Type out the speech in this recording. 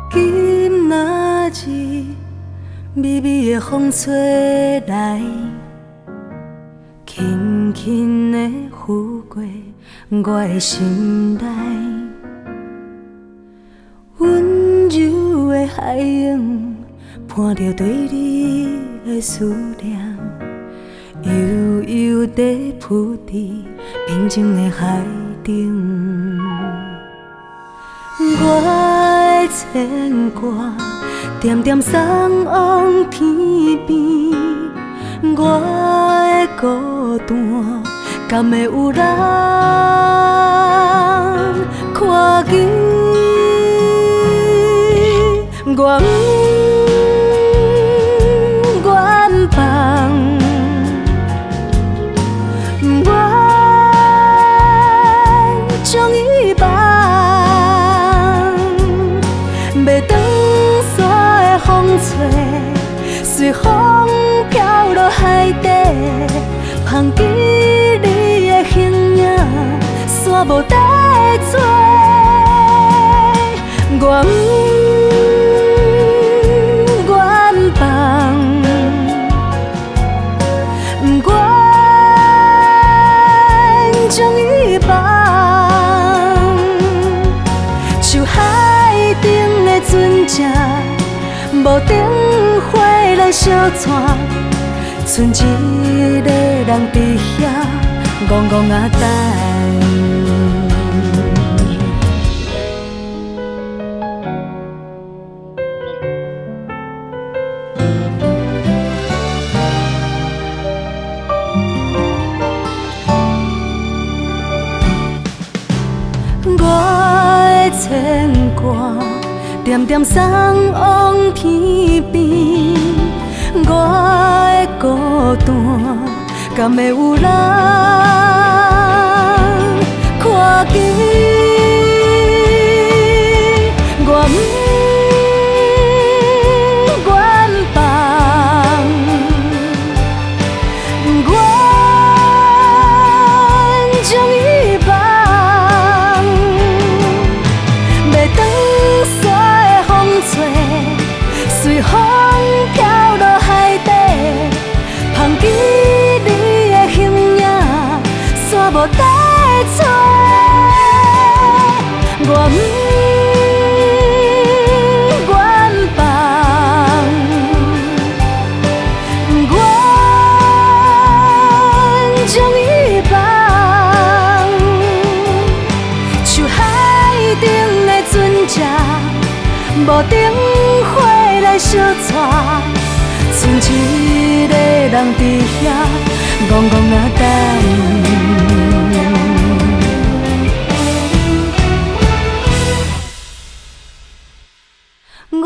今仔日，微微的风吹来，轻轻的拂过我的心内。温柔的海洋，伴着对你的思念，悠悠地浮伫平静的海顶。我的牵挂，点点送往天边。我的孤单，敢会有人看见？我不愿放，我将伊放。袂长线的风吹，随风飘落海底，芳记你的形影，山无带做。我不愿放，不愿将伊放，像海顶的船只，无灯火来相带，剩一个人伫遐，戆戆啊等。我的牵挂，点点送往天边。我的孤单，敢会有人看见？我不愿放，我将伊放。袂长线的风吹，随风飘落海底，芳记你的形影，山无带做。我不愿放，我将伊放，像海顶的船只，无灯火来相带，剩一个人伫遐，戆戆啊等。我